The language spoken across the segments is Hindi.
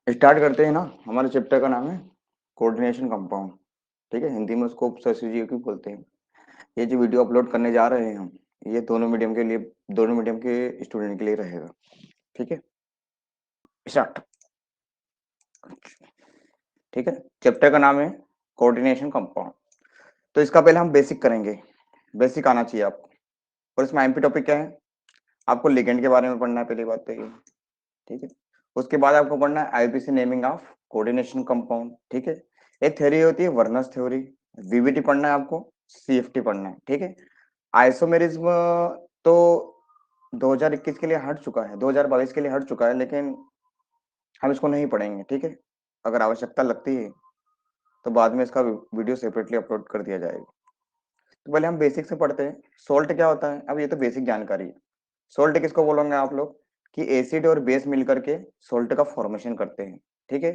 स्टार्ट करते हैं ना। हमारे चैप्टर का नाम है कोऑर्डिनेशन कंपाउंड। ठीक है, हिंदी में उसको उपसर्गजीवी बोलते हैं। ये जो वीडियो अपलोड करने जा रहे हैं हम, ये दोनों मीडियम के स्टूडेंट के लिए रहेगा। ठीक है, स्टार्ट। ठीक है, चैप्टर का नाम है कोऑर्डिनेशन कंपाउंड। तो इसका पहले हम बेसिक करेंगे। बेसिक आना चाहिए आपको। और इसमें एमपी टॉपिक क्या है? आपको लिगेंड के बारे में पढ़ना है, पहली बात तो ये। ठीक है, उसके बाद आपको पढ़ना है IPC naming of coordination compound. ठीक है, एक थ्योरी होती है वर्नर्स थ्योरी। वीवीटी पढ़ना है आपको, सीएफटी पढ़ना है। ठीक है, आइसोमेरिज्म तो 2021 के लिए हट चुका है, 2022 के लिए हट चुका है, लेकिन हम इसको नहीं पढ़ेंगे। ठीक है, अगर आवश्यकता लगती है तो बाद में इसका वीडियो सेपरेटली अपलोड कर दिया जाएगा। तो पहले हम बेसिक से पढ़ते हैं। सोल्ट क्या होता है? अब ये तो बेसिक जानकारी है। सोल्ट किसको बोलोगे आप लोग? कि एसिड और बेस मिलकर के सोल्ट का फॉर्मेशन करते हैं। ठीक है,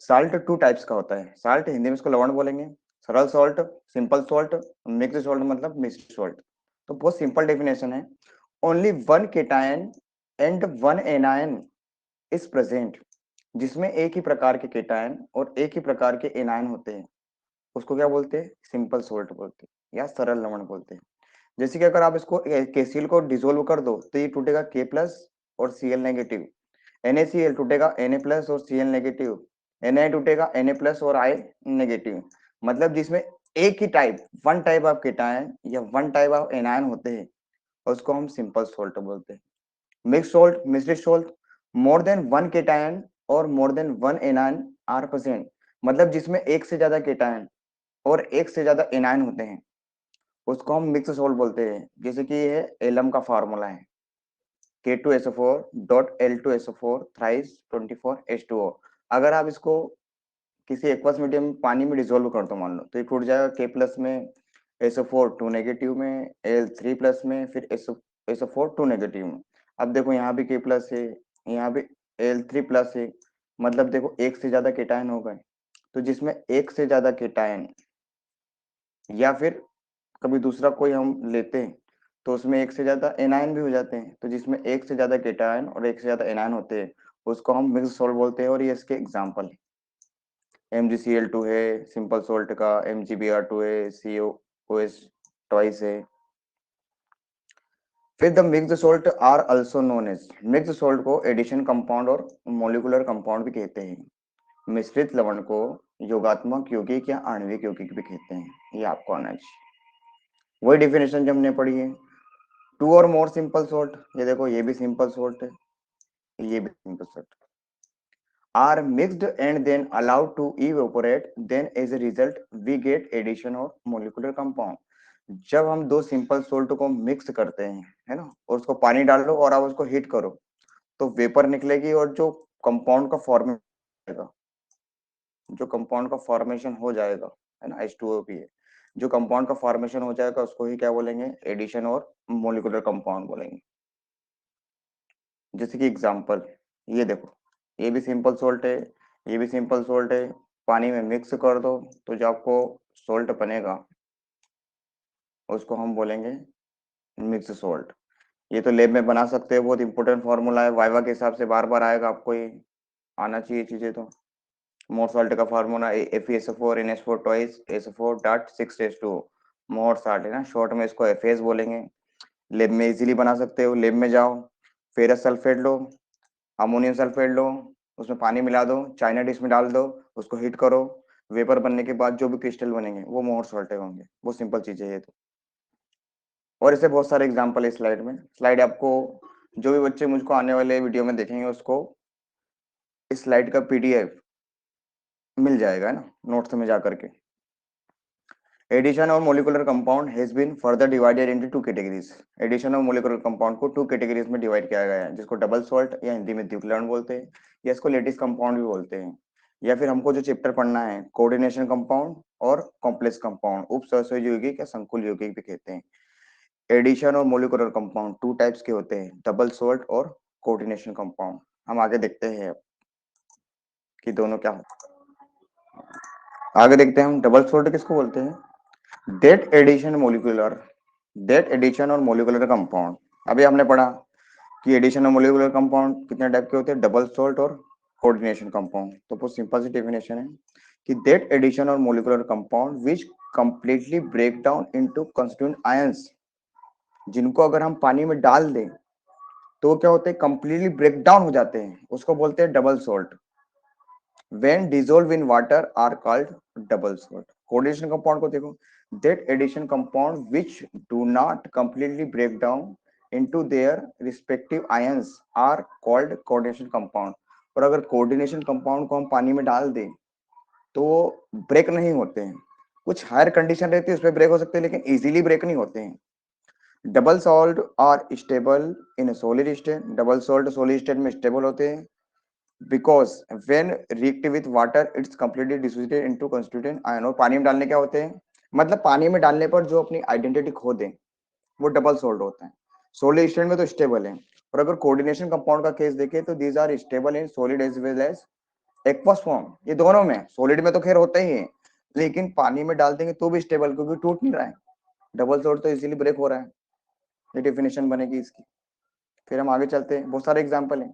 साल्ट टू टाइप्स का होता है। साल्ट हिंदी में इसको लवण बोलेंगे, सरल salt, simple salt, mix salt मतलब मिक्स्ड सॉल्ट। तो बहुत सिंपल डेफिनेशन है। Only one cation and one anion is present, जिसमें एक ही प्रकार के केटायन और एक ही प्रकार के एनायन होते हैं, उसको क्या बोलते हैं? सिंपल सोल्ट बोलते हैं या सरल लवण बोलते हैं। जैसे कि अगर आप इसको केसीएल को डिसोल्व कर दो तो ये टूटेगा के प्लस और सीएल नेगेटिव। NaCl टूटेगा Na प्लस और Cl नेगेटिव। Na टूटेगा Na प्लस और I नेगेटिव। मतलब जिसमें एक ही type, one type of cation या वन टाइप ऑफ एनायन होते हैं, उसको हम सिंपल सोल्ट बोलते हैं। Mix salt, mixed salt, more than one cation और more than one anion are present. मतलब जिसमें एक से ज्यादा केटायन और एक से ज्यादा एनायन होते हैं, उसको हम मिक्स सोल्ट बोलते हैं। जैसे कि ये एलम का फार्मूला है K2SO4.L2SO4 थ्राइस 24H2O। अगर आप इसको किसी एक्वस मीडियम पानी में डिसोल्व कर दो मान लो, तो ये टूट जाएगा K प्लस में, SO4 टू नेगेटिव में, L3 प्लस में, फिर SO4 टू नेगेटिव में। अब देखो यहाँ भी K प्लस है, यहाँ भी L3 प्लस है। मतलब देखो एक से ज्यादा केटायन हो गए। तो जिसमें एक से ज्यादा केटायन या फिर कभी दूसरा कोई हम लेते हैं तो उसमें एक से ज्यादा एनायन भी हो जाते हैं। तो जिसमें एक से ज्यादा केटायन और एक से ज्यादा एनायन होते हैं, उसको हम मिक्स सोल्ट बोलते हैं। और ये इसके एग्जांपल है, MgCl2 है सिंपल सोल्ट का, MgBr2 है, COOH ट्वाइस है। फिर the mixed salt are also known as, mixed salt को एडिशन कंपाउंड और मोलिकुलर कंपाउंड भी कहते हैं। मिश्रित लवण को योगात्मक यौगिक या आणविक यौगिक भी कहते हैं। ये आपको आना चाहिए। वही डेफिनेशन जो हमने पढ़ी है। टू और मोर सिंपल सोल्ट, ये देखो ये भी सिंपल सोल्ट है, ये भी simple salt, are mixed and then allowed to evaporate, then as a result we get addition और मोलिकुलर कंपाउंड। जब हम दो सिंपल सोल्ट को मिक्स करते हैं, है ना, और उसको पानी डाल लो और आप उसको हीट करो, तो वेपर निकलेगी और जो कंपाउंड का फॉर्मेशन, जो कंपाउंड का फॉर्मेशन हो जाएगा, है ना, H2O भी है, जो कंपाउंड का फॉर्मेशन हो जाएगा उसको ही क्या बोलेंगे? एडिशन और मोलिकुलर कंपाउंड बोलेंगे। जैसे कि एग्जांपल, ये देखो ये भी सिंपल सोल्ट है, ये भी सिंपल सोल्ट है। पानी में मिक्स कर दो तो जो आपको सोल्ट बनेगा उसको हम बोलेंगे मिक्स सोल्ट। ये तो लैब में बना सकते हो, बहुत इंपॉर्टेंट फॉर्मूला है, वाइवा के हिसाब से बार बार आएगा, आपको ये आना चाहिए चीजें। तो मोर सॉल्ट का फार्मूला FeSO4NH4 ट्वाइस SO4.6H2O। मोर सॉल्ट है ना, शॉर्ट में इसको FAS बोलेंगे। लैब में इजीली बना सकते हो। लैब में जाओ, फेरस सल्फेट लो, अमोनियम सल्फेट लो, उसमें पानी मिला दो, चाइना डिश में डाल दो, उसको हीट करो, वेपर बनने के बाद जो भी क्रिस्टल बनेंगे वो मोहर सॉल्ट होंगे। बहुत सिंपल चीज है ये तो। और ऐसे बहुत सारे एग्जांपल है स्लाइड में। स्लाइड आपको जो भी बच्चे मुझको आने वाले वीडियो में देखेंगे उसको इस स्लाइड का PDF मिल जाएगा, है ना, नोट्स में जा करके। एडिशन और molecular compound has been further divided into two categories. Addition और मोलिकुलर कंपाउंड को टू कैटेगरीज में डिवाइड किया गया है, जिसको डबल सॉल्ट या हिंदी में द्विकलवण बोलते हैं, या इसको लेटिस कंपाउंड भी बोलते हैं। या फिर हमको जो चैप्टर पढ़ना है कोऑर्डिनेशन कंपाउंड और कॉम्प्लेक्स कंपाउंड, उपसहसंयोजी यौगिक या संकुल यौगिक भी कहते हैं। एडिशन और मोलिकुलर कंपाउंड टू टाइप्स के होते हैं, डबल सॉल्ट और कोऑर्डिनेशन कंपाउंड। हम आगे देखते हैं कि दोनों क्या होता है। आगे देखते हैं हम डबल सॉल्ट किसको बोलते हैं। That addition molecular, that addition और मोलिकुलर कंपाउंड। अभी हमने पढ़ा कि एडिशन और मोलिकुलर कंपाउंड कितने टाइप के होते हैं, डबल सॉल्ट और कोऑर्डिनेशन कंपाउंड, तो बहुत सिंपल सी डेफिनेशन है कि दैट एडिशन और molecular compound which completely break down into constituent ions, जिनको अगर हम पानी में डाल दें तो क्या होते हैं, कंप्लीटली ब्रेक डाउन हो जाते हैं, उसको बोलते हैं double salt. when dissolved in water are called double salt। coordination compound को देखो, that addition compound which do not completely break down into their respective ions are called coordination compound। और अगर coordination compound को हम पानी में डाल दें तो ब्रेक नहीं होते हैं, कुछ हायर कंडीशन रहती है उसमें ब्रेक हो सकते हैं, लेकिन इजीली ब्रेक नहीं होते हैं। Double salt are stable in solid state, double salt solid state में स्टेबल होते हैं because when reacted with water it's completely dissociated into constituent ion। और पानी में डालने क्या होते हैं, मतलब पानी में डालने पर जो अपनी आइडेंटिटी खो दें वो डबल सोल्ड होता है। सोलिड स्टेट में तो स्टेबल है, और अगर कोऑर्डिनेशन कंपाउंड का केस देखें तो these are stable in solid as well as aqueous form. ये दोनों में, सॉलिड में तो खैर होते ही है, लेकिन पानी में डाल देंगे तो भी स्टेबल, क्योंकि टूट नहीं रहा है, डबल सोल्ड तो इजीली ब्रेक हो रहा है। ये डेफिनेशन बनेगी इसकी। फिर हम आगे चलते हैं, बहुत सारे एग्जाम्पल हैं।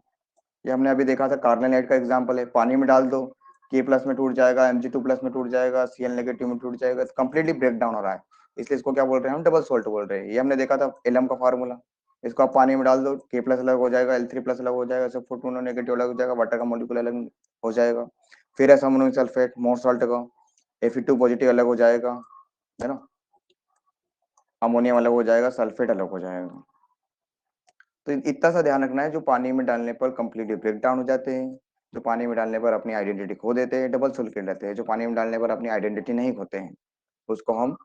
ये हमने अभी देखा था, कार्बोनेट का एग्जांपल है, पानी में डाल दो के प्लस में टूट जाएगा, Mg2+ में टूट जाएगा, Cl नेगेटिव में टूट जाएगा, कंप्लीटली ब्रेक डाउन हो रहा है, इसलिए इसको क्या बोल रहे हैं हम, डबल सोल्ट बोल रहे हैं। ये हमने देखा था एलएम का फार्मूला, इसको आप पानी में डाल दो के+ अलग हो जाएगा, L3+ अलग हो जाएगा, सब फोटोन नेगेटिव अलग हो जाएगा, वाटर का मॉलिक्यूल अलग हो जाएगा। फिर ऐसा अमोनियम सल्फेट मोर सॉल्ट का Fe2 पॉजिटिव अलग हो जाएगा, है ना, अमोनियम अलग हो जाएगा, सल्फेट अलग हो जाएगा। तो इतना सा ध्यान रखना है, जो पानी में डालने पर कंप्लीटली ब्रेक डाउन हो जाते हैं, जो पानी में डालने पर अपनी आइडेंटिटी खो देते हैं डबल सॉल्ट रहते हैं, जो पानी में डालने पर अपनी आइडेंटिटी नहीं खोते हैं उसको हम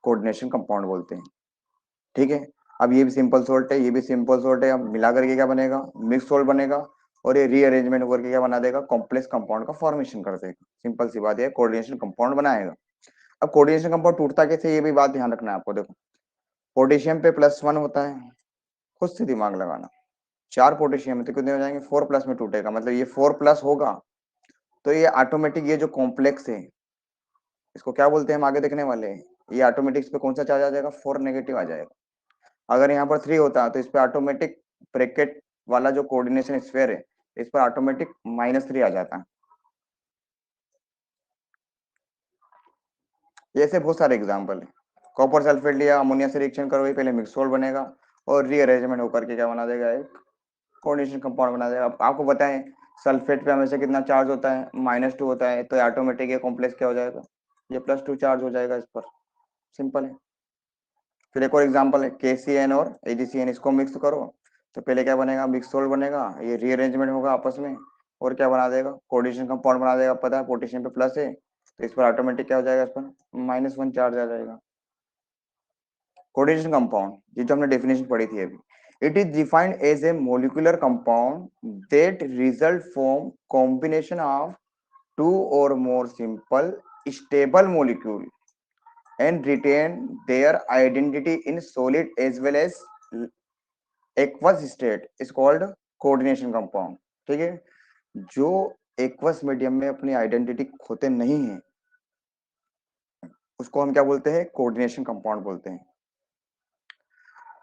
कोऑर्डिनेशन कंपाउंड बोलते हैं। ठीक है, अब ये भी सिंपल सॉल्ट है, ये भी सिंपल सॉल्ट है, अब मिला करके क्या बनेगा, मिक्स सॉल्ट बनेगा, और ये रीअरेंजमेंट करके क्या बना देगा, कॉम्प्लेक्स कंपाउंड का फॉर्मेशन कर देगा। सिंपल सी बात है, कोऑर्डिनेशन कंपाउंड बनाएगा। अब कोऑर्डिनेशन कंपाउंड टूटता कैसे, ये भी बात ध्यान रखना है आपको। देखो, पोटेशियम पे +1 होता है, खुद से दिमाग लगाना, 4 पोटेशियम है तो कितने हो जाएंगे, 4+ में टूटेगा, मतलब ये 4+ होगा, तो ये ऑटोमेटिक ये जो कॉम्प्लेक्स है इसको क्या बोलते हैं हम आगे देखने वाले हैं, ये ऑटोमेटिक इस पे कौन सा चार्ज आ जाएगा, 4 नेगेटिव आ जाएगा। अगर यहाँ पर 3 होता तो इस पे ऑटोमेटिक ब्रैकेट वाला जो कोऑर्डिनेशन स्फीयर है इस पर ऑटोमेटिक -3 आ जाता। ऐसे बहुत सारे एग्जाम्पल है। कॉपर सल्फेट लिया, अमोनिया से रिएक्शन करोगे, पहले मिक्स सॉल्ट बनेगा और रीअरेंजमेंट होकर के क्या बना देगा, एक कोऑर्डिनेशन कंपाउंड बना देगा। अब आपको बताएं सल्फेट पे हमेशा कितना चार्ज होता है, -2 होता है, तो ऑटोमेटिक ये कॉम्प्लेक्स क्या हो जाएगा, ये +2 चार्ज हो जाएगा इस पर। सिंपल है। फिर एक और एग्जांपल है, KCN और AgCN, इसको मिक्स करो तो पहले क्या बनेगा, मिक्स सोल्ट बनेगा, ये रीअरेंजमेंट होगा आपस में और क्या बना देगा, कोऑर्डिनेशन कंपाउंड बना देगा। पता है पोटेशियम पे प्लस है तो इस पर ऑटोमेटिक क्या हो जाएगा, इस पर -1 चार्ज आ जाएगा। कोऑर्डिनेशन कंपाउंड, ये जो हमने डेफिनेशन पढ़ी थी अभी, it is defined as a molecular compound that result from combination of 2 or more simple stable molecule and retain their identity in solid as well as aqueous state is called coordination compound। ठीक है, जो एक्वस मीडियम में अपनी आइडेंटिटी खोते नहीं है उसको हम क्या बोलते हैं, कोऑर्डिनेशन कंपाउंड बोलते हैं।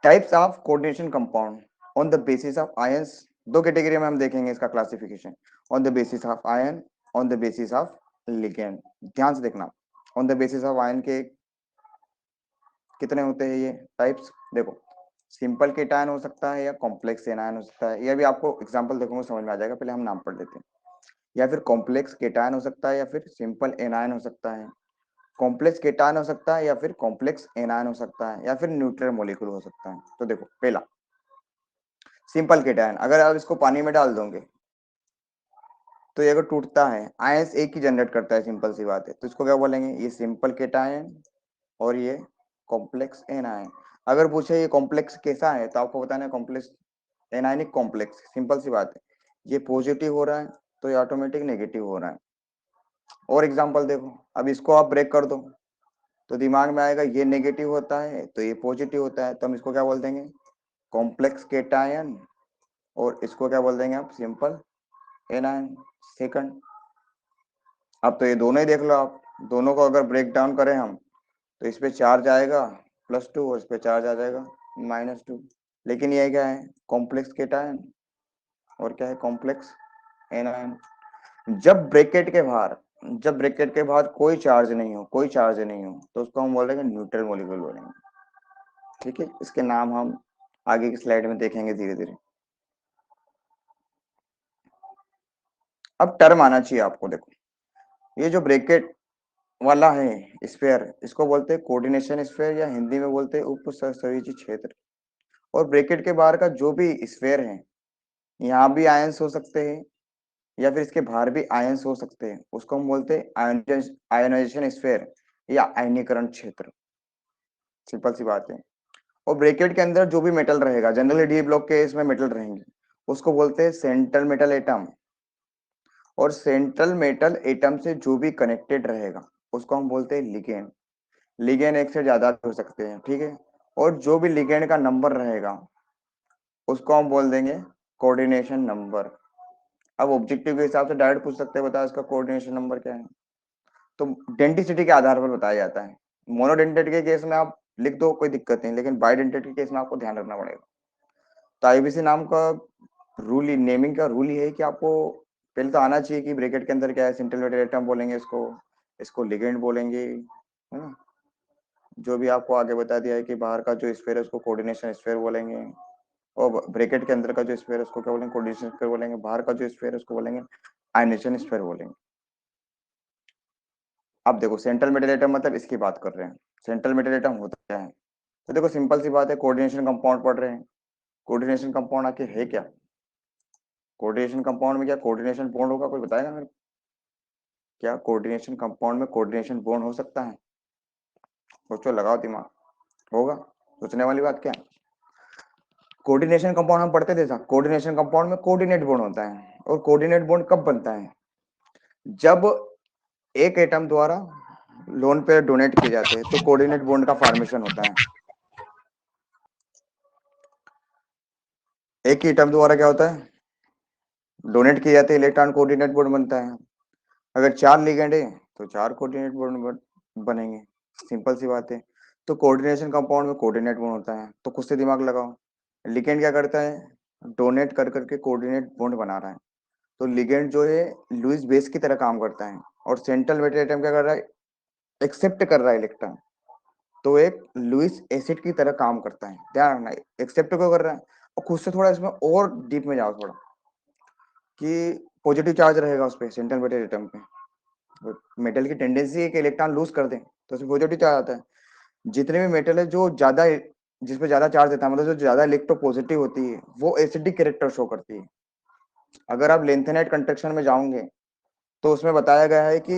Types of coordination compound on the basis of ions, दो कैटेगरी में हम देखेंगे इसका classification, on the basis of ion, on the basis of ligand. ध्यान से देखना, on the basis of ion के कितने होते हैं ये टाइप्स, देखो सिंपल केटायन हो सकता है या कॉम्प्लेक्स एनायन हो सकता है, ये भी आपको एग्जांपल देखोगे समझ में आ जाएगा, पहले हम नाम पढ़ लेते हैं। या फिर कॉम्प्लेक्स केटायन हो सकता है या फिर सिंपल एनायन हो सकता है, कॉम्प्लेक्स केटायन हो सकता है या फिर कॉम्प्लेक्स एनायन हो सकता है, या फिर न्यूट्रल मॉलिक्यूल हो सकता है। तो देखो पहला सिंपल केटायन, अगर आप इसको पानी में डाल दोगे तो ये अगर टूटता है आयंस एक ही जनरेट करता है, सिंपल सी बात है, तो इसको क्या बोलेंगे, ये सिंपल केटायन और ये कॉम्प्लेक्स एनायन। अगर पूछे ये कॉम्प्लेक्स कैसा है तो आपको बताना है कॉम्प्लेक्स एनायनिक कॉम्प्लेक्स, सिंपल सी बात है, ये पॉजिटिव हो रहा है तो ये ऑटोमेटिक नेगेटिव हो रहा है। और एग्जांपल देखो, अब इसको आप ब्रेक कर दो तो दिमाग में आएगा ये नेगेटिव होता है तो ये पॉजिटिव होता है, तो हम इसको क्या बोल देंगे, कॉम्प्लेक्स केटायन, और इसको क्या बोल देंगे आप, सिंपल एनायन। सेकंड, अब तो ये दोनों ही देख लो आप, दोनों को अगर ब्रेक डाउन करें हम तो इस पे चार्ज आएगा +2 और इस पे चार्ज आ जाएगा -2, लेकिन ये क्या है, कॉम्प्लेक्स केटायन और क्या है, कॉम्प्लेक्स एनायन। जब ब्रैकेट के बाहर कोई चार्ज नहीं हो, तो उसको हम बोलेंगे न्यूट्रल मॉलिक्यूल बोलेंगे। ठीक है, इसके नाम हम आगे की स्लाइड में देखेंगे धीरे धीरे। अब टर्म आना चाहिए आपको। देखो, ये जो ब्रैकेट वाला है स्फेयर, इसको बोलते हैं कोऑर्डिनेशन स्फेयर, या हिंदी में बोलते हैं उपसहसरिची क्षेत्र। और ब्रैकेट के बाहर का जो भी स्फेयर है, यहाँ भी आयंस हो सकते हैं या फिर इसके बाहर भी आयंस हो सकते हैं, उसको हम बोलते हैं आयोनाइजेशन स्फेयर या आयनीकरण क्षेत्र। सिंपल सी बात है। और ब्रैकेट के अंदर जो भी मेटल रहेगा, जनरली डी ब्लॉक के इसमें मेटल रहेंगे, उसको बोलते हैं सेंट्रल मेटल एटम। और सेंट्रल मेटल एटम से जो भी कनेक्टेड रहेगा उसको हम बोलते हैं लिगेंड। लिगेंड एक से ज्यादा भी हो सकते हैं, ठीक है। और जो भी लिगेंड का नंबर रहेगा उसको हम बोल देंगे कोऑर्डिनेशन नंबर। अब ऑब्जेक्टिव के हिसाब से डायरेक्ट पूछ सकते हैं, बताओ इसका कोऑर्डिनेशन नंबर क्या है। तो डेंटिसिटी के आधार पर बताया जाता है। मोनोडेंटेट के केस में आप लिख दो, कोई दिक्कत नहीं, लेकिन बाइडेंटेट के केस में आपको ध्यान रखना पड़ेगा। तो आईबीसी नाम का रूल ही, नेमिंग का रूल ही है कि आपको पहले तो आना चाहिए कि ब्रैकेट के अंदर क्या है। सेंट्रल मेटल एटम बोलेंगे इसको, इसको लिगेंड बोलेंगे, है ना। जो भी आपको आगे बता दिया है कि बाहर का जो स्फीयर है उसको कोऑर्डिनेशन स्फीयर बोलेंगे, और ब्रैकेट के अंदर का जो स्फीयर है उसको क्या बोलेंगे, कोऑर्डिनेशन स्फीयर बोलेंगे। बाहर का जो स्फीयर है उसको बोलेंगे आयनेशन स्फीयर बोलेंगे। अब देखो, सेंट्रल मेटल एटम मतलब इसकी बात कर रहे हैं। सेंट्रल मेटल एटम होता क्या है? तो देखो सिंपल सी बात है, कोऑर्डिनेशन कंपाउंड पढ़ रहे हैं। कोऑर्डिनेशन कंपाउंड आखिर है क्या? कोऑर्डिनेशन कंपाउंड में क्या कोऑर्डिनेशन बॉन्ड होगा? कोई बताएगा मेरे को? क्या कोऑर्डिनेशन कंपाउंड में कोऑर्डिनेशन बॉन्ड हो सकता है? सोचो, लगाओ दिमाग। होगा? सोचने वाली बात क्या है? कोऑर्डिनेशन कंपाउंड हम पढ़ते थे साहब, कोऑर्डिनेशन कंपाउंड में कोऑर्डिनेट बॉन्ड होता है। और कोऑर्डिनेट बॉन्ड कब बनता है? जब एक एटम द्वारा लोन पेयर डोनेट किए जाते हैं तो कोऑर्डिनेट बॉन्ड का फॉर्मेशन होता है। एक ही एटम द्वारा क्या होता है, डोनेट किए जाते हैं इलेक्ट्रॉन, कोऑर्डिनेट बॉन्ड बनता है। अगर चार लिगेंड है तो चार कोऑर्डिनेट बॉन्ड बनेंगे। सिंपल सी बात है। तो कोऑर्डिनेशन कंपाउंड में कोऑर्डिनेट बॉन्ड होता है। तो खुद से दिमाग लगाओ, लिगेंड क्या करता है, डोनेट कर करके कोऑर्डिनेट बॉन्ड बना रहा है। तो लिगेंड जो है लुईस बेस की तरह काम करता है। और सेंट्रल मेटल एटम क्या कर रहा है, एक्सेप्ट कर रहा है इलेक्ट्रॉन। तो एक लुईस एसिड की तरह काम करता है। ध्यान रखना, एक्सेप्ट क्यों कर रहा है। और खुद से थोड़ा इसमें और डीप में जाओ थोड़ा, कि पॉजिटिव चार्ज रहेगा उस पर, सेंट्रल मेटल एटम पे। मेटल की टेंडेंसी है कि इलेक्ट्रॉन लूज कर दें, तो उसमें पॉजिटिव चार्ज आता है। जितने भी मेटल है जो ज्यादा, जिसपे ज्यादा चार्ज देता है, मतलब जो ज्यादा इलेक्ट्रोपॉजिटिव होती है, वो एसिडिक कैरेक्टर शो करती है। अगर आप लेंथेनाइट कंस्ट्रक्शन में जाओगे तो उसमें बताया गया है कि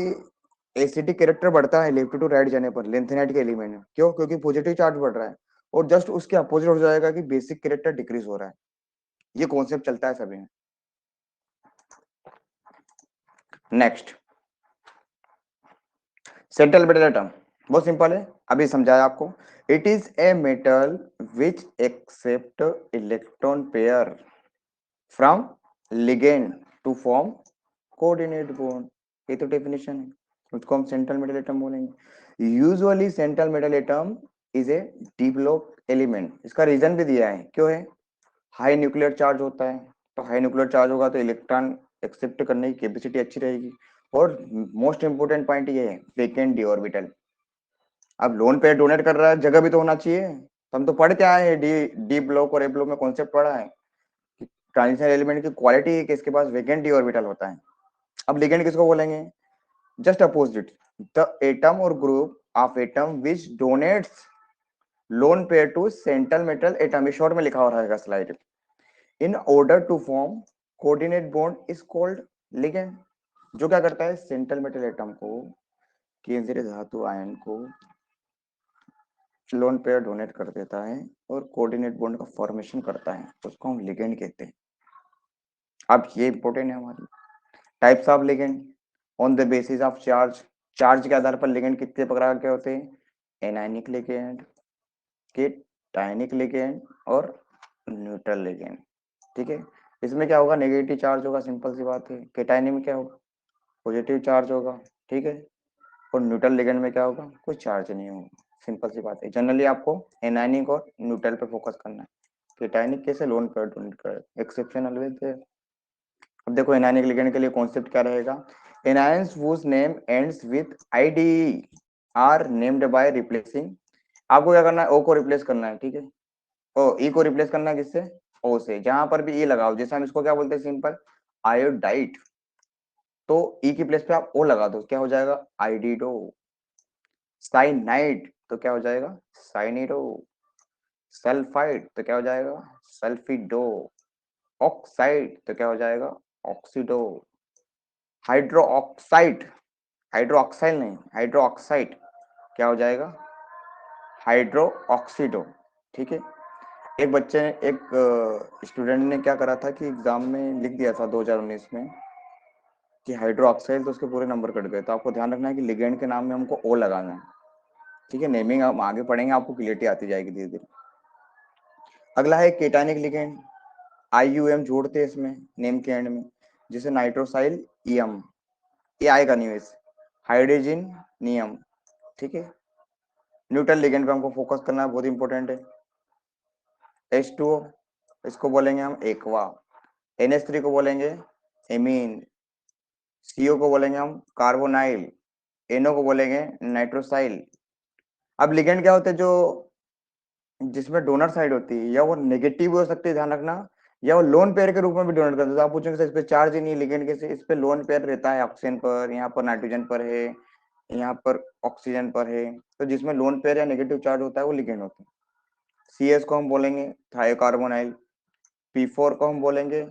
एसिडिक कैरेक्टर बढ़ता है लेफ्ट टू राइट जाने पर लेंथेनाइट के एलिमेंट में। क्यों? क्योंकि पॉजिटिव चार्ज बढ़ रहा है। और जस्ट उसके अपोजिट हो जाएगा कि बेसिक कैरेक्टर डिक्रीज हो रहा है। ये कॉन्सेप्ट चलता है सभी में। नेक्स्ट, सेंट्रल मेटल एटम बहुत सिंपल है, अभी समझाया आपको। It is a metal which accept electron pair from ligand to form coordinate bond. ये तो डेफिनेशन है, उसको हम सेंट्रल मेटल एटम बोलेंगे। Usually central metal atom is a D block element. इसका रीजन भी दिया है, क्यों है, हाई न्यूक्लियर चार्ज होता है। तो हाई न्यूक्लियर चार्ज होगा तो इलेक्ट्रॉन एक्सेप्ट करने की कैपेसिटी अच्छी रहेगी। और मोस्ट इंपोर्टेंट पॉइंट ये है, वैकेंट डी ऑर्बिटल। अब लोन पेयर डोनेट कर रहा है, जगह भी तो होना चाहिए। तो हम तो पढ़ के आए हैं, डी डी ब्लॉक और ए ब्लॉक में कॉन्सेप्ट पढ़ा है कि ट्रांजिशन एलिमेंट की क्वालिटी है कि इसके पास वैकेंट डी ऑर्बिटल होता है। अब लिगेंड किसको बोलेंगे? जस्ट अपोजिट, द एटम और group of atom which donates lone pair to central metal atom, short में लिखा हो रहेगा slide, in order to form coordinate bond is called ligand. जो क्या करता है, सेंट्रल मेटल एटम को, केंद्रीय धातु आयन को लोन पेयर डोनेट कर देता है और कोऑर्डिनेट बॉन्ड का फॉर्मेशन करता है, उसको हम लिगेंड कहते हैं। अब ये इंपॉर्टेंट है हमारी types of ligand on the basis of charge. Charge के आधार पर लिगेंड कितने प्रकार के होते हैं, एनायनिक लिगेंड, केटायनिक लिगेंड और न्यूट्रल लिगेंड। ठीक है, इसमें क्या होगा, नेगेटिव चार्ज होगा, सिंपल सी बात है। केटायनिक में क्या होगा, पॉजिटिव चार्ज होगा। ठीक है, और न्यूट्रल लिगेंड में क्या होगा, कोई चार्ज नहीं होगा। सिंपल सी बात है। जनरली आपको एनायनिक और न्यूट्रल पे फोकस करना है। केटायनिक कैसे, लोन पेयर डोनेट कर, एक्सेप्शन ऑलवेज है। अब देखो एनायनिक लिगेंड के लिए कॉन्सेप्ट क्या रहेगा, anions whose name ends with IDE are named by replacing, आपको क्या करना है, ओ को रिप्लेस करना है, ठीक है, ओ ई को रिप्लेस करना है किससे, ओ से, जहां पर भी ई लगाओ, जैसे हम इसको क्या बोलते हैं सिंपल आयोडाइड, तो ई की प्लेस पे आप ओ लगा दो, क्या हो जाएगा आइडिडो, साइनाइड तो क्या हो जाएगा साइनिडो, सल्फाइड तो क्या हो जाएगा सल्फिडो, ऑक्साइड तो क्या हो जाएगा oxido, hydro oxide, hydro oxide नहीं हाइड्रो ऑक्साइड क्या हो जाएगा हाइड्रो ऑक्सीडो, ठीक है। एक बच्चे ने एक स्टूडेंट ने क्या करा था कि एग्जाम में लिख दिया था 2019 में कि हाइड्रो ऑक्साइड, तो उसके पूरे नंबर कट गए। तो आपको ध्यान रखना है कि लिगेंड के नाम में हमको ओ लगाना है, ठीक है। नेमिंग हम आगे पढ़ेंगे, आपको क्लियरिटी आती जाएगी धीरे धीरे। अगला है cationic ligand, I you M जोड़ते हैं इसमें नेम के एंड में, जैसे नाइट्रोसाइल ईएम, ये आएगा नहीं वैसे, हाइड्रोजन नियम, ठीक है। न्यूट्रल लिगेंड पे हमको फोकस करना है, बहुत इंपॉर्टेंट है। H2O इसको बोलेंगे हम एक्वा, NH3 को बोलेंगे एमीन, CO को बोलेंगे हम कार्बोनाइल, NO को बोलेंगे नाइट्रोसाइल। अब लिगेंड क्या होते हैं जो जिसमें डोनर साइड होती है, या वो नेगेटिव हो सकती है, ध्यान रखना, या वो लोन पेयर के रूप में भी डोनेट करते हैं। तो आप पूछेंगे सर इस पे चार्ज ही नहीं लिगेंड के, इस पे लोन पेयर रहता है, ऑक्सीजन पर, यहाँ पर नाइट्रोजन पर है, यहाँ पर ऑक्सीजन पर है, तो जिसमें लोन पेयर या नेगेटिव चार्ज होता है वो लिगेंड होते हैं। CS को हम बोलेंगे थायोकार्बोनाइल, P4 को हम बोलेंगे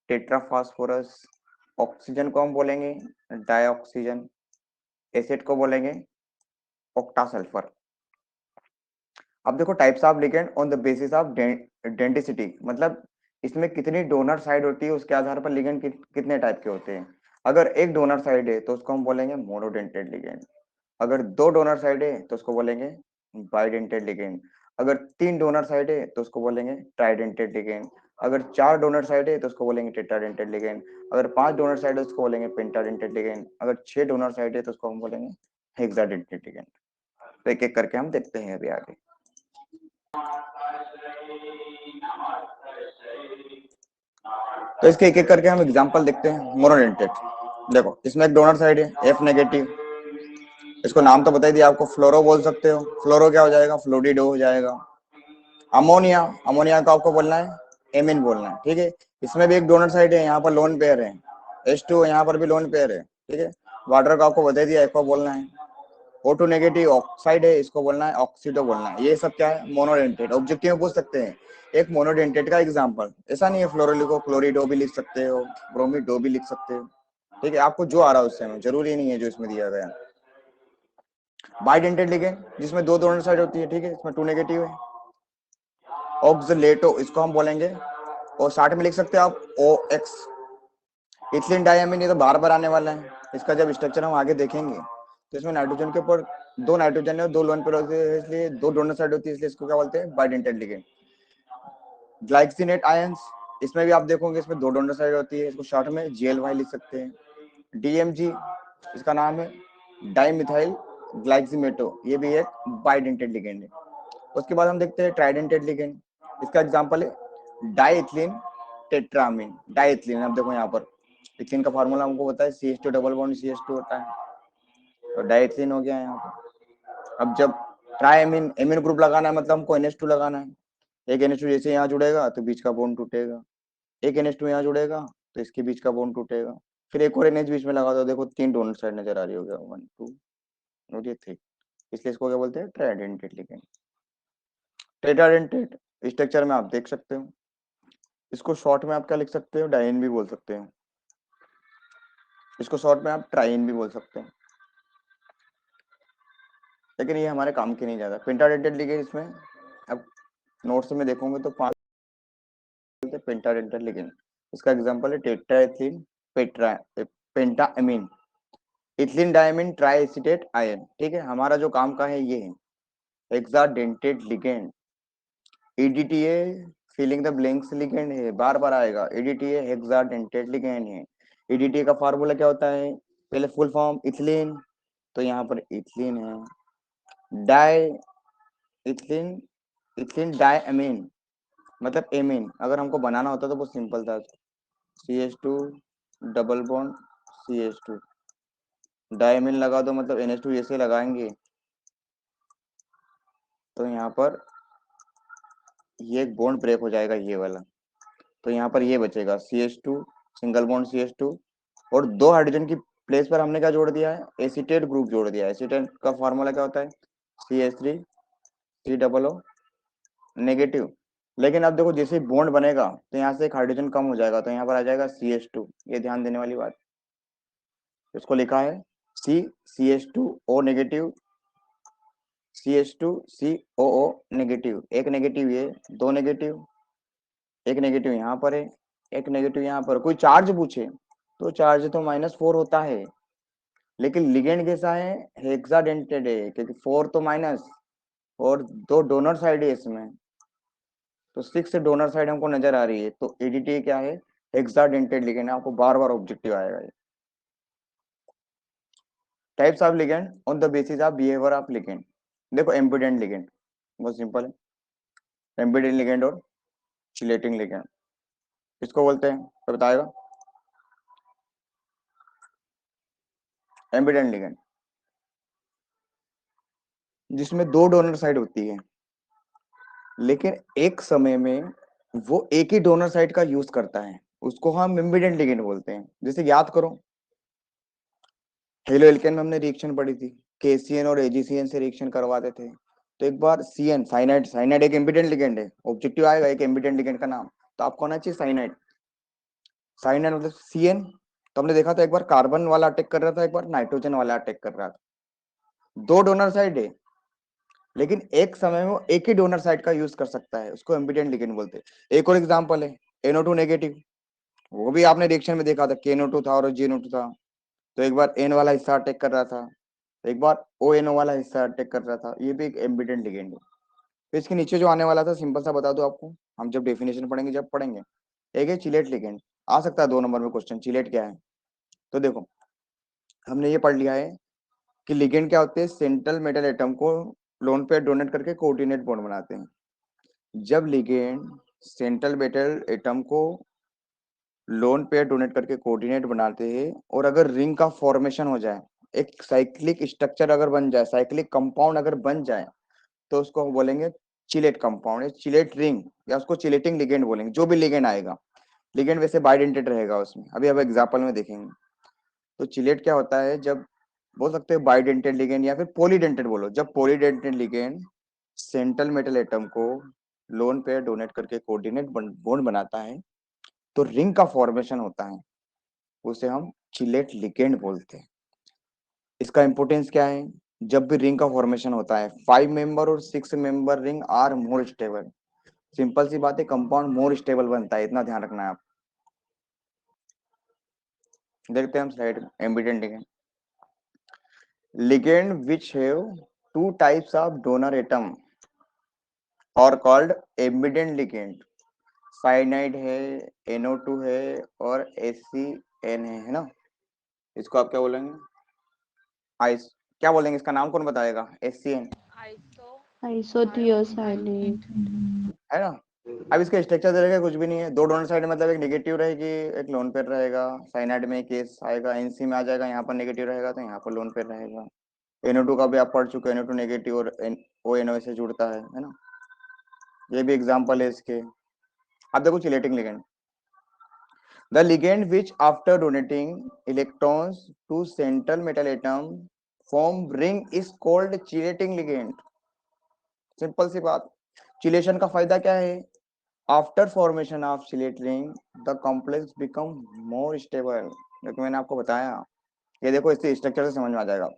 टेट्राफास्फोरस, ऑक्सीजन को हम बोलेंगे डाइऑक्सीजन, एसिड को बोलेंगे ऑक्टासल्फर। अब देखो types of ligand on the basis of denticity, मतलब इसमें कितनी डोनर साइड होती है उसके आधार पर लिगेंड कितने टाइप के होते हैं। अगर एक डोनर साइड है तो उसको हम बोलेंगे मोनोडेंटेड लिगेंड, अगर दो डोनर साइड है तो उसको बोलेंगे बाइडेंटेड लिगेंड, अगर तीन डोनर साइड है तो उसको बोलेंगे ट्राइडेंटेड लिगेंड, अगर चार डोनर साइड है तो उसको बोलेंगे टेट्राडेंटेड लिगेंड, अगर पांच डोनर साइड है तो उसको बोलेंगे पेंटाडेंटेड लिगेंड, अगर छह डोनर साइड है तो उसको हम बोलेंगे हेक्साडेंटेड लिगेंड। तो एक एक करके हम देखते हैं अभी आगे। तो इसके एक एक करके हम एग्जांपल देखते हैं। मोनोडेंटेड, देखो इसमें एक डोनर साइड है F नेगेटिव, इसको नाम तो बता ही दिया आपको, फ्लोरो बोल सकते हो, फ्लोरो क्या हो जाएगा फ्लोरिडो हो जाएगा। अमोनिया, अमोनिया को आपको बोलना है एमिन बोलना है, ठीक है। इसमें भी एक डोनर साइड है, यहाँ पर लोन पेयर है H2, यहाँ पर भी लोन पेयर है, ठीक है। वाटर का आपको बता दिया एक्वा बोलना है, O2 नेगेटिव ऑक्साइड है, इसको बोलना है ऑक्सीडो बोलना है। ये सब क्या है मोनोडेंटेड, ऑब्जेक्टिव में पूछ सकते हैं एक मोनोडेंटेड का एग्जांपल, ऐसा नहीं है फ्लोरो लिखो, क्लोरिडो भी लिख सकते हो, ब्रोमिडो भी लिख सकते हो, ठीक है, आपको जो आ रहा है उससे में, जरूरी नहीं है जो इसमें दिया गया। बाइडेंटेड लिगेंड जिसमें दो डोनर साइड होती है, ठीक है, इसमें 2 नेगेटिव है। ऑक्सलेटो इसको हम बोलेंगे, और 60 में लिख सकते हो आप OX, इथिलीन डायमीन, ये तो बार बार आने वाला है, इसका जब स्ट्रक्चर हम आगे देखेंगे तो इसमें नाइट्रोजन के ऊपर दो नाइट्रोजन है, दो लोन पेयर होते हैं, इसलिए दो डोनर साइड होती है, इसलिए इसको क्या बोलते हैं बाइडेंटेड लिगेंड। ग्लाइसिनेट आयंस, इसमें भी आप देखोगे इसमें दो डोनर साइड होती है, इसको शॉर्ट में GLY लिख सकते हैं। DMG इसका नाम है डाइमिथाइल ग्लाइक्सिमेटो, ये भी एक बाइडेंटेड लिगेंड है। उसके बाद हम देखते हैं ट्राइडेंटेड लिगेंड, इसका एग्जांपल है डाइथिलीन टेट्रामीन, डाइथिलीन। अब देखो यहाँ पर इथिलीन का फार्मूला हमको पता है CH2 डबल बॉन्ड CH2 होता है, तो डाइथिलीन हो गया यहाँ पर। अब जब ट्राइमीन एमीन ग्रुप लगाना है, मतलब हमको NH2 लगाना है, एक NH2 जैसे यहाँ जुड़ेगा तो बीच का बॉन्ड टूटेगा, एक NH2 यहाँ जुड़ेगा तो इसके बीच का बॉन्ड टूटेगा, फिर एक और NH बीच में लगा दो, देखो तीन डोनर साइड नजर आ रही होगी, 1 2 और ये 3, इसलिए इसको क्या बोलते हैं ट्राइडेंटेड लिगेंड। टेट्राडेंटेड स्ट्रक्चर में आप देख सकते हो, इसको शॉर्ट में आप क्या लिख सकते हो डाइन भी बोल सकते हो, इसको शॉर्ट में आप ट्राइन भी बोल सकते हो, लेकिन ये हमारे काम की नहीं ज्यादा। पेंटाडेंटेड लिगेंड इसमें अब नोट्स में देखोगे तो 5 पेंटाडेंटेड लिगेंड, इसका एग्जांपल है tetraethylene petra pentamine, ethylene diamine triacetate ion, ठीक है। हमारा जो काम का है ये है hexadentate ligand. EDTA filling the blanks ligand है, बार बार आएगा, EDTA हेक्साडेंटेड लिगेंड है। EDTA का फार्मूला क्या होता है, पहले फुल फॉर्म इथिलीन, तो यहाँ पर इथिलीन है, डाई इथिलीन, इथिलीन डायमीन मतलब एमीन, अगर हमको बनाना होता तो बहुत सिंपल था, CH2 double bond CH2, diamine लगा दो मतलब NH2 ऐसे लगाएंगे तो यहाँ पर ये एक बॉन्ड ब्रेक हो जाएगा ये वाला, तो यहाँ पर ये बचेगा CH2, सिंगल बॉन्ड CH2, और दो हाइड्रोजन की प्लेस पर हमने क्या जोड़ दिया है, एसीटेट ग्रुप जोड़ दिया है। एसीटेट का फॉर्मूला क्या होता है, CH3 COO नेगेटिव। लेकिन अब देखो जैसे बॉन्ड बनेगा तो यहाँ से एक हाइड्रोजन कम हो जाएगा, तो यहाँ पर आ जाएगा CH2, ये ध्यान देने वाली बात। इसको लिखा है CH2O नेगेटिव, CH2COO नेगेटिव, एक नेगेटिव ये, दो नेगेटिव, एक नेगेटिव यहाँ पर है, एक नेगेटिव यहाँ पर। कोई चार्ज पूछे तो चार्ज तो -4 होता है, लेकिन लिगेंड कैसा है, हेक्साडेंटेड है, क्योंकि 4 तो माइनस और दो डोनर साइड है इसमें, तो 6 डोनर साइड हमको नजर आ रही है, तो एडीटी क्या है, हेक्साडेंटेड लिगेंड है। आपको बार बार ऑब्जेक्टिव आएगा ये। Types of ligand on the basis of behaviour of ligand. देखो एम्बिडेंट लिगेंड बहुत सिंपल है, एम्बिडेंट लिगेंड और चिलेटिंग लिगेंड इसको बोलते हैं, तो बताएगा। एम्बिडेंट लिगेंड जिसमें दो डोनर साइड होती है, लेकिन एक समय में वो एक ही डोनर साइड का यूज करता है, उसको हम एम्बिडेंट लिगेंड बोलते हैं। जैसे याद करो हेलो एल्केन में हमने रिएक्शन पढ़ी थी, KCN और AgCN से रिएक्शन करवाते थे, तो एक बार CN साइनाइड, साइनाइड एक एम्बिडेंट लिगेंड है, ऑब्जेक्टिव आएगा एक एम्बिडेंट लिगेंड का नाम, तो आपको होना चाहिए साइनाइड। साइनाइड मतलब CN, तो हमने देखा था एक बार कार्बन वाला अटैक कर रहा था, एक बार नाइट्रोजन वाला अटैक कर रहा था, दो डोनर साइड है, लेकिन एक समय में वो एक ही डोनर साइड का यूज कर सकता है, उसको एम्बिडेंट लिगेंड बोलते हैं। एक और एग्जांपल है NO2 नेगेटिव, वो भी आपने रिएक्शन में देखा था, KNO2 था और GNO2 था, तो एक बार N वाला हिस्सा अटैक कर रहा था, एक बार ONO वाला हिस्सा अटैक कर रहा था, ये भी एक एम्बिडेंट लिगेंड है। तो इसके नीचे जो आने वाला था सिंपल सा बता दो आपको, हम जब डेफिनेशन पढ़ेंगे जब पढ़ेंगे। एक है चिलेट लिगेंड, आ सकता है 2 नंबर में क्वेश्चन, चिलेट क्या है। तो देखो हमने ये पढ़ लिया है कि लिगेंड क्या होते हैं, सेंट्रल मेटल एटम को लोन पेयर डोनेट करके कोऑर्डिनेट बॉन्ड बनाते हैं। जब लिगेंड सेंट्रल मेटल एटम को लोन पेयर डोनेट करके कोऑर्डिनेट बनाते हैं, और अगर रिंग का फॉर्मेशन हो जाए, एक साइक्लिक स्ट्रक्चर अगर बन जाए, साइक्लिक कंपाउंड अगर बन जाए, तो उसको हम बोलेंगे चिलेट कंपाउंड या चिलेट रिंग, या उसको चिलेटिंग लिगेंड बोलेंगे। जो भी लिगेंड आएगा, लिगेंड वैसे बाइडेंटेड रहेगा उसमें, अभी अब एग्जांपल में देखेंगे। तो चिलेट क्या होता है, जब बोल सकते हो बाइडेंटेड लिगेंड या फिर पॉलीडेंटेड बोलो, जब polydentate ligand central metal atom को लोन पेयर डोनेट करके कोऑर्डिनेट बॉन्ड बनाता है, तो रिंग का फॉर्मेशन होता है, उसे हम चिलेट लिगेंड बोलते हैं। इसका इंपोर्टेंस क्या है, जब भी रिंग का फॉर्मेशन होता है 5 मेंबर और 6 member ring are more stable. Simple सी बात है, कंपाउंड मोर स्टेबल बनता है, इतना ध्यान रखना है आप। देखते हैं हम स्लाइड में ambient ligand. Legend which have two types of donor atom और कॉल्ड एम्बिडेंट लिगेंड। साइनाइड है, NO2 है और HCN है ना। इसको आप क्या बोलेंगे, आइस, क्या बोलेंगे इसका नाम, कौन बताएगा, HCN आइसोथियोसाइनेट। है ना। अब इसका स्ट्रक्चर रहेगा कुछ भी नहीं है, दो डोनर साइड मतलब एक नेगेटिव रहेगी, एक लोन पेयर रहेगा। साइनाइड में केस आएगा, NC में आ जाएगा, यहाँ पर नेगेटिव रहेगा तो यहाँ पर लोन पेयर रहेगा। NO2 का भी आप पढ़ चुके हैं, NO2 नेगेटिव और ONO से जुड़ता है ना। ये भी एग्जाम्पल है इसके। अब देखो chelating ligand, the ligand which after donating electrons to central metal atom form ring is called chelating ligand. Simple सी बात, चिलेशन का फायदा क्या है, after formation of chelate ring the complex become more stable. देखो मैंने आपको बताया, ये देखो इससे स्ट्रक्चर से समझ में आ जाएगा।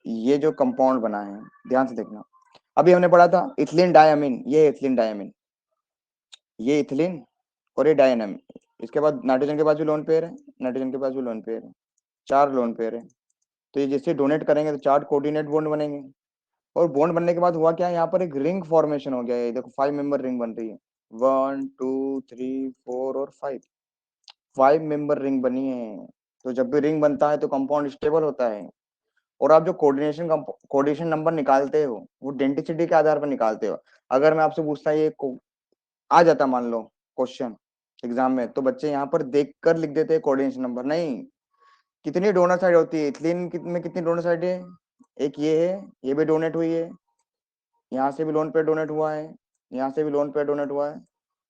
ये जो कंपाउंड बना है, ध्यान से देखना, अभी हमने पढ़ा था इथिलीन डायमीन, ये इथिलीन डायमीन, ये इथिलीन और ये डायनामिन। इसके बाद नाइट्रोजन के पास भी लोन पेयर है, नाइट्रोजन के पास भी लोन पेयर है, 4 लोन पेयर है। तो ये जैसे डोनेट करेंगे तो 4 कोऑर्डिनेट बॉन्ड बनेंगे, और बॉन्ड बनने के बाद हुआ क्या, यहाँ पर एक रिंग फॉर्मेशन हो गया है। देखो 5 मेंबर रिंग बन रही है, 1 2 3 4 और 5 मेंबर रिंग बनी है। तो जब भी रिंग बनता है तो कंपाउंड स्टेबल होता है। और आप जो कोऑर्डिनेशन नंबर निकालते हो वो डेंसिटी के आधार पर निकालते हो। अगर मैं आपसे पूछता ये आ जाता मान लो क्वेश्चन एग्जाम में, तो बच्चे यहाँ पर देख कर लिख देते हैं कोऑर्डिनेशन नंबर। नहीं, कितनी डोनर साइड होती है इथिलीन में, कितनी डोनर साइड है? एक ये है, ये भी डोनेट हुई है, यहाँ से भी लोन पे डोनेट हुआ है, यहाँ से भी लोन पे डोनेट हुआ है,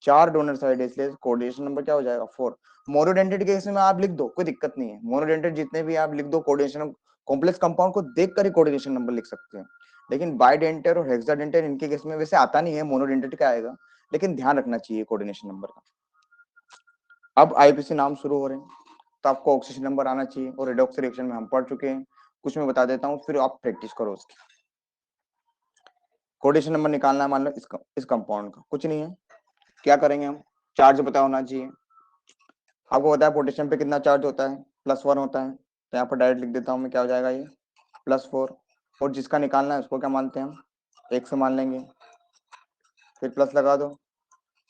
4 डोनर साइड है, इसलिए कोऑर्डिनेशन नंबर क्या हो जाएगा 4। मोनोडेंटेट के केस में आप लिख दो, कोई दिक्कत नहीं है, मोनोडेंटेट जितने भी आप लिख दो, कोऑर्डिनेशन कॉम्प्लेक्स कंपाउंड को देखकर ही कोऑर्डिनेशन नंबर लिख सकते हैं। लेकिन बाइडेंटेट और हेक्साडेंटेट इनके केस में वैसे आता नहीं है, मोनोडेंटेट का आएगा, लेकिन ध्यान रखना चाहिए कोऑर्डिनेशन नंबर का। अब आईपीसी नाम शुरू हो रहे हैं, तो आपको ऑक्सीजन नंबर आना चाहिए, और रेडॉक्स रिएक्शन में हम पढ़ चुके हैं, कुछ मैं बता देता हूँ, फिर आप प्रैक्टिस करो उसकी। कोऑर्डिनेशन नंबर निकालना है, मान लो इस कंपाउंड का, कुछ नहीं है, क्या करेंगे हम, चार्ज पता होना चाहिए। आपको पता है पोटेशियम पे कितना चार्ज होता है, +1 होता है, तो यहाँ पर डायरेक्ट लिख देता हूँ मैं, क्या हो जाएगा ये +4। और जिसका निकालना है उसको क्या मानते हैं हम, 1 से मान लेंगे, फिर प्लस लगा दो।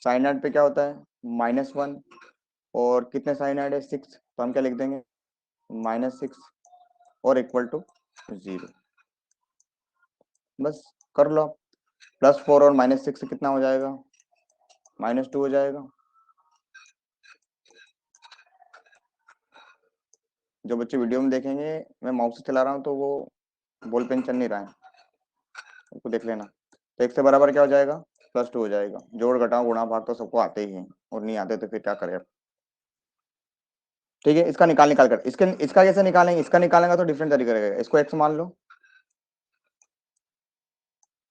साइनाइड पे क्या होता है, -1, और कितने साइनाइड है 6, तो हम क्या लिख देंगे -6 और इक्वल टू 0। बस कर लो, +4 और -6 से कितना हो जाएगा, -2 हो जाएगा। जो बच्चे वीडियो में देखेंगे, मैं माउस से चला रहा हूँ तो वो बॉल पेन चल नहीं रहा है, उसको देख लेना। तो 1 से बराबर क्या हो जाएगा, +2 हो जाएगा। जोड़ घटाव गुणा भाग तो सबको आते ही हैं, और नहीं आते तो फिर क्या करें। ठीक है, इसका निकाल कर, इसका कैसे निकालेंगे, इसका निकालेंगे तो डिफरेंट तरीके रहेगा। इसको x मान लो,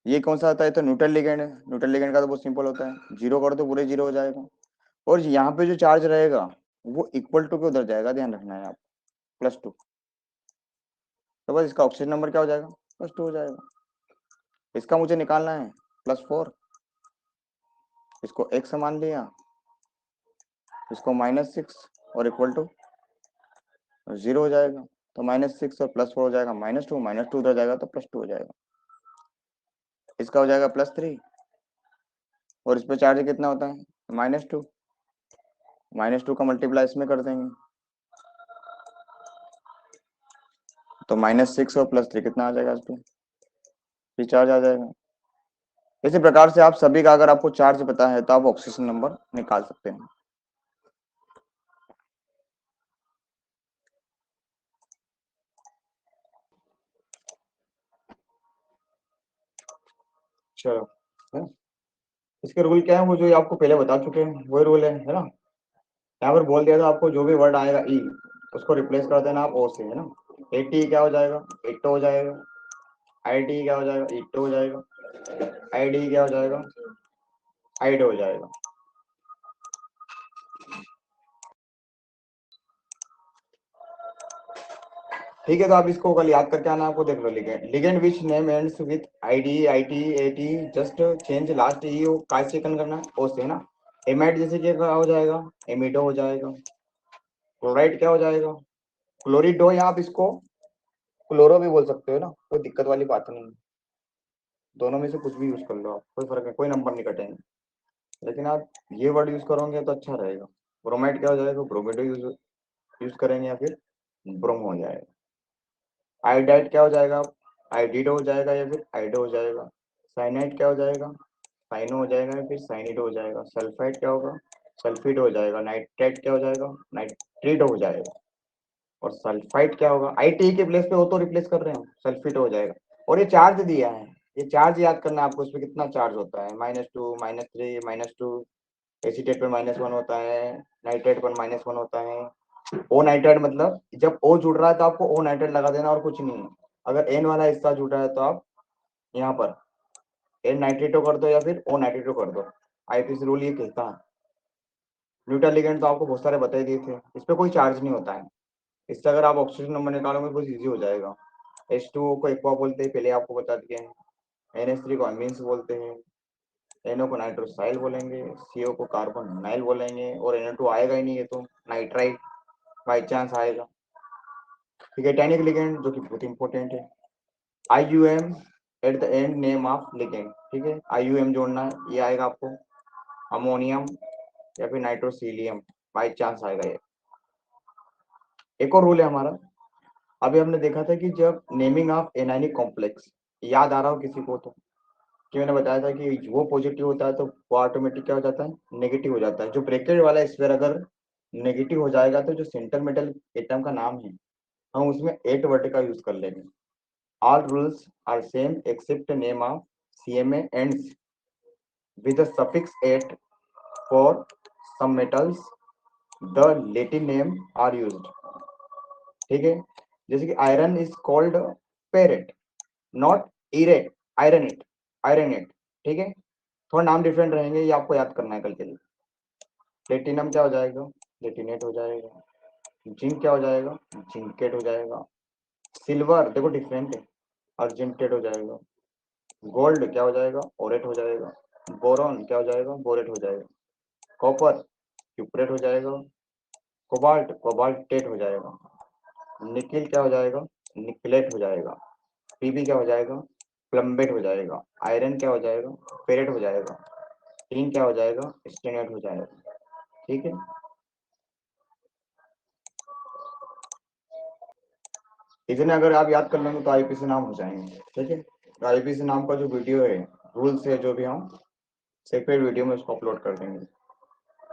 ये कौन सा आता है, तो न्यूट्रल लिगेंड है, न्यूट्रल लिगेंड का तो बहुत सिंपल होता है, 0 कर दो पूरे 0 हो जाएगा। और यहाँ पे जो चार्ज रहेगा वो इक्वल टू के उधर जाएगा, ध्यान रखना है आप, +2। तो बस इसका ऑक्सीजन नंबर क्या हो जाएगा, +2 हो जाएगा। इसका मुझे निकालना है +4, इसको x मान लिया, इसको -6 और इक्वल टू 0 हो जाएगा। तो -6 और +4 हो जाएगा -2, -2 उधर जाएगा तो +2 हो जाएगा। इसका हो जाएगा +3, और इस पे चार्ज कितना होता है, -2, -2 का मल्टीप्लाई इसमें कर देंगे, तो -6 और +3 कितना आ जाएगा, इस पे फिर चार्ज आ जाएगा। इसी प्रकार से आप सभी का अगर आपको चार्ज पता है तो आप ऑक्सीजन नंबर निकाल सकते हैं। चलो, है? इसके रूल क्या है, वो जो आपको पहले बता चुके हैं वही रूल है ना। यहाँ पर बोल दिया था आपको, जो भी वर्ड आएगा ई, उसको रिप्लेस कर देना आप ओ से, है ना। एटी क्या हो जाएगा, इट्टो हो जाएगा। आईटी क्या हो जाएगा, इट्टो हो जाएगा। आईडी क्या हो जाएगा, आइडो हो जाएगा। ठीक है, तो आप इसको कल याद करके आना, आपको देख लो। Legend, legend which name ends with ID, IT, AT, just change last E का से करना है, ओ से, है ना। एमाइड जैसे कि क्या हो जाएगा, एमिडो हो जाएगा। क्लोराइड क्या हो जाएगा, क्लोरिडो, या आप इसको क्लोरो भी बोल सकते हो ना, कोई दिक्कत वाली बात नहीं है। दोनों में से कुछ भी यूज कर लो आप, कोई फर्क नहीं, कोई नंबर नहीं कटेंगे। लेकिन आप ये वर्ड यूज करोगे तो अच्छा रहेगा। ब्रोमाइड क्या हो जाएगा, ब्रोमेडो यूज यूज करेंगे, या फिर ब्रोमो हो जाएगा। आयोडाइड क्या हो जाएगा, आयोडीडो हो जाएगा, या फिर आइडो हो जाएगा। साइनाइड क्या हो जाएगा, साइनो हो जाएगा, या फिर साइनिडो हो जाएगा। सल्फाइड क्या होगा, सल्फिड हो जाएगा। नाइट्रेट क्या हो जाएगा, नाइट्रिड हो जाएगा। और सल्फाइड क्या होगा, आई के प्लेस पे हो तो रिप्लेस कर रहे हैं, सल्फिड हो जाएगा। और ये चार्ज दिया है, ये चार्ज याद करना है आपको, इसमें कितना चार्ज होता है, -2, -3, -2। एसीटेट पर -1 होता है, नाइट्रेट पर -1 होता है। ओ नाइट्रेट मतलब जब ओ जुड़ रहा है तो आपको ओ नाइट्रेट लगा देना, और कुछ नहीं है। अगर एन वाला हिस्सा जुड़ रहा है तो आप यहाँ पर एन नाइट्रेटो कर दो, या फिर ओ नाइट्रेटो कर दो। आईपीसी रूल ये कहता है। न्यूट्रल लिगेंड तो आपको बहुत सारे बता ही दिए थे, इस पर कोई चार्ज नहीं होता है। इससे अगर आप ऑक्सीजन नंबर निकालोगे बहुत इजी हो जाएगा। H2O को एक्वा बोलते हैं, पहले आपको बता दिए हैं। NH3 को अमीन्स बोलते हैं। NO को नाइट्रोसाइल बोलेंगे। CO को कार्बन नाइल बोलेंगे। और NO2 आएगा ही नहीं, है तो नाइट्राइट बाई चांस आएगा। ठीक है, टैनिक लिगेंड जो कि बहुत इंपॉर्टेंट है। IUM at the end name of ligand. ठीक है, IUM जोड़ना है, ये आएगा आपको। अमोनियम या फिर नाइट्रोसीलियम बाई चांस आएगा ये। एक और रूल है हमारा, अभी हमने देखा था कि जब नेमिंग ऑफ एनाइनिक कॉम्प्लेक्स याद आ रहा हो किसी को, तो कि मैंने बताया था कि वो पॉजिटिव होता है तो वो ऑटोमेटिक क्या हो जाता है, नेगेटिव हो जाता है। जो ब्रैकेट वाला स्फीयर अगर नेगेटिव हो जाएगा तो जो सेंटर मेटल एटम का नाम है हम उसमें 8 वर्ड का यूज कर लेंगे। All rules are same except name of CMA ends with the suffix 8 for some metals the Latin name are used। ठीक है, जैसे कि iron is called ferrate, not irate, ironate, ironate. ठीक है, थोड़ा नाम डिफरेंट रहेंगे, ये आपको याद करना है कल के लिए। प्लेटिनम क्या हो जाएगा, प्लेटिनेट हो जाएगा। जिंक क्या हो जाएगा, जिंकेट हो जाएगा। सिल्वर देखो डिफरेंट है, अर्जेंटेड हो जाएगा। गोल्ड क्या हो जाएगा, ओरेट हो जाएगा। बोरॉन क्या हो जाएगा, बोरेट हो जाएगा। कॉपर क्यूपरेट हो जाएगा। कोबाल्ट कोबाल्टेट हो जाएगा। निकिल क्या हो जाएगा, निकलेट हो जाएगा। पीबी क्या हो जाएगा, प्लम्बेट हो जाएगा। आयरन क्या हो जाएगा, पेरेट हो जाएगा। टीन क्या हो जाएगा, स्टेनेट हो जाएगा। ठीक है, इतने अगर आप याद कर लेंगे तो आईपीसी नाम हो जाएंगे। ठीक है, तो आईपीसी नाम का जो वीडियो है, रूल्स है जो भी हम सेपरेट वीडियो में उसको अपलोड कर देंगे।